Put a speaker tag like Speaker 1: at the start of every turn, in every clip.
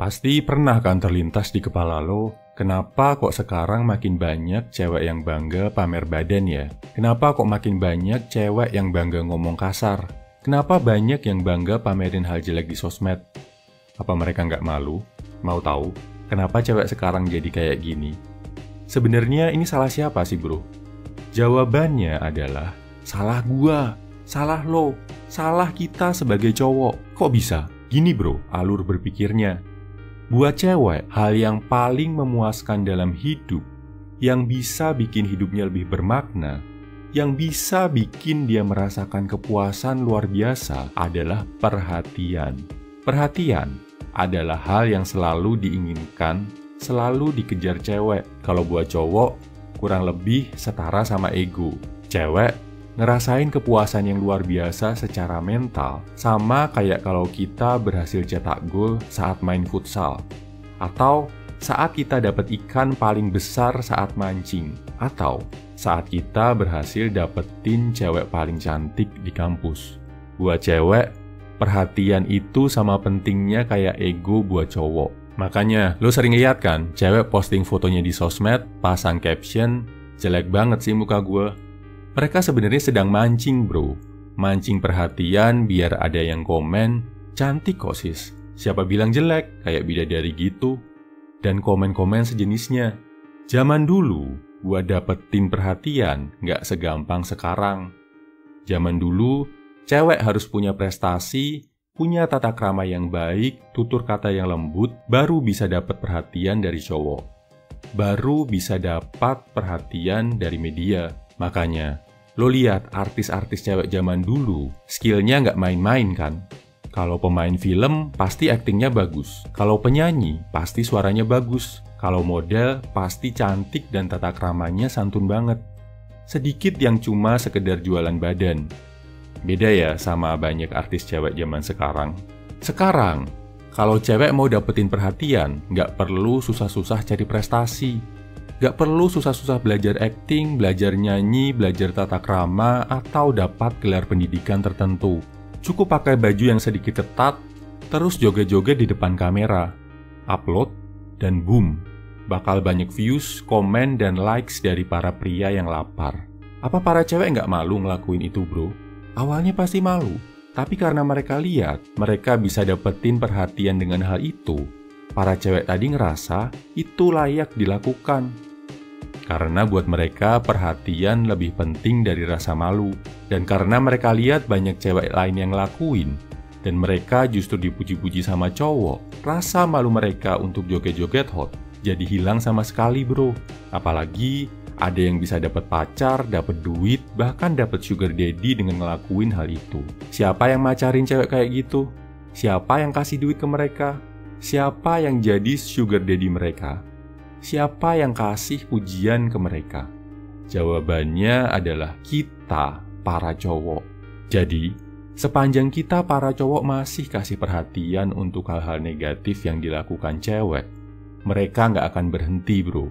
Speaker 1: Pasti pernah kan terlintas di kepala lo, kenapa kok sekarang makin banyak cewek yang bangga pamer badan ya? Kenapa kok makin banyak cewek yang bangga ngomong kasar? Kenapa banyak yang bangga pamerin hal jelek di sosmed? Apa mereka nggak malu? Mau tahu kenapa cewek sekarang jadi kayak gini? Sebenarnya ini salah siapa sih bro? Jawabannya adalah salah gua, salah lo, salah kita sebagai cowok. Kok bisa? Gini bro, alur berpikirnya. Buat cewek, hal yang paling memuaskan dalam hidup, yang bisa bikin hidupnya lebih bermakna, yang bisa bikin dia merasakan kepuasan luar biasa adalah perhatian. Perhatian adalah hal yang selalu diinginkan, selalu dikejar cewek. Kalau buat cowok, kurang lebih setara sama ego. Cewek ngerasain kepuasan yang luar biasa secara mental, sama kayak kalau kita berhasil cetak gol saat main futsal, atau saat kita dapat ikan paling besar saat mancing, atau saat kita berhasil dapetin cewek paling cantik di kampus. Buat cewek, perhatian itu sama pentingnya kayak ego buat cowok. Makanya, lo sering lihat kan, cewek posting fotonya di sosmed, pasang caption, "Jelek banget sih muka gue." Mereka sebenarnya sedang mancing bro. Mancing perhatian biar ada yang komen, "Cantik kok sis, siapa bilang jelek, kayak bidadari gitu." Dan komen-komen sejenisnya. Zaman dulu, buat dapetin perhatian nggak segampang sekarang. Zaman dulu, cewek harus punya prestasi, punya tata krama yang baik, tutur kata yang lembut, baru bisa dapet perhatian dari cowok. Baru bisa dapat perhatian dari media. Makanya, lo lihat artis-artis cewek zaman dulu, skillnya nggak main-main kan? Kalau pemain film, pasti aktingnya bagus. Kalau penyanyi, pasti suaranya bagus. Kalau model, pasti cantik dan tata kramanya santun banget. Sedikit yang cuma sekedar jualan badan. Beda ya sama banyak artis cewek zaman sekarang. Sekarang, kalau cewek mau dapetin perhatian, nggak perlu susah-susah cari prestasi. Gak perlu susah-susah belajar akting, belajar nyanyi, belajar tata krama, atau dapat gelar pendidikan tertentu. Cukup pakai baju yang sedikit ketat, terus joget-joget di depan kamera. Upload, dan boom, bakal banyak views, komen, dan likes dari para pria yang lapar. Apa para cewek gak malu ngelakuin itu bro? Awalnya pasti malu, tapi karena mereka lihat, mereka bisa dapetin perhatian dengan hal itu. Para cewek tadi ngerasa itu layak dilakukan. Karena buat mereka perhatian lebih penting dari rasa malu. Dan karena mereka lihat banyak cewek lain yang ngelakuin, dan mereka justru dipuji-puji sama cowok, rasa malu mereka untuk joget-joget hot jadi hilang sama sekali bro. Apalagi ada yang bisa dapat pacar, dapat duit, bahkan dapat sugar daddy dengan ngelakuin hal itu. Siapa yang macarin cewek kayak gitu? Siapa yang kasih duit ke mereka? Siapa yang jadi sugar daddy mereka? Siapa yang kasih pujian ke mereka? Jawabannya adalah kita, para cowok. Jadi, sepanjang kita para cowok masih kasih perhatian untuk hal-hal negatif yang dilakukan cewek, mereka nggak akan berhenti bro.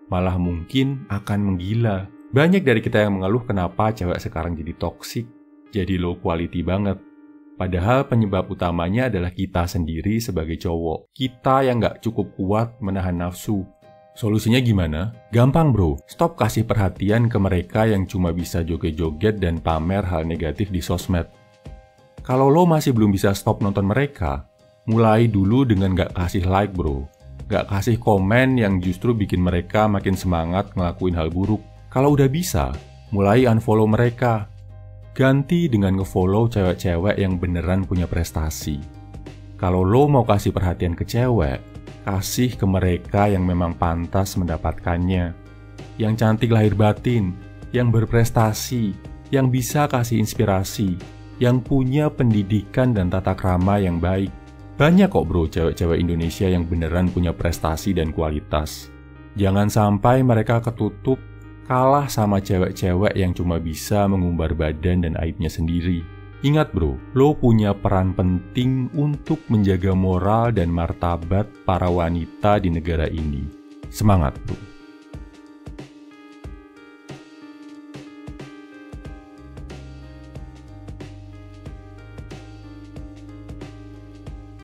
Speaker 1: Malah mungkin akan menggila. Banyak dari kita yang mengeluh kenapa cewek sekarang jadi toksik, jadi low quality banget. Padahal penyebab utamanya adalah kita sendiri sebagai cowok. Kita yang nggak cukup kuat menahan nafsu. Solusinya gimana? Gampang bro, stop kasih perhatian ke mereka yang cuma bisa joget-joget dan pamer hal negatif di sosmed. Kalau lo masih belum bisa stop nonton mereka, mulai dulu dengan gak kasih like bro. Gak kasih komen yang justru bikin mereka makin semangat ngelakuin hal buruk. Kalau udah bisa, mulai unfollow mereka. Ganti dengan ngefollow cewek-cewek yang beneran punya prestasi. Kalau lo mau kasih perhatian ke cewek, kasih ke mereka yang memang pantas mendapatkannya. Yang cantik lahir batin, yang berprestasi, yang bisa kasih inspirasi, yang punya pendidikan dan tata krama yang baik. Banyak kok bro cewek-cewek Indonesia yang beneran punya prestasi dan kualitas. Jangan sampai mereka ketutup kalah sama cewek-cewek yang cuma bisa mengumbar badan dan aibnya sendiri. Ingat bro, lo punya peran penting untuk menjaga moral dan martabat para wanita di negara ini. Semangat bro!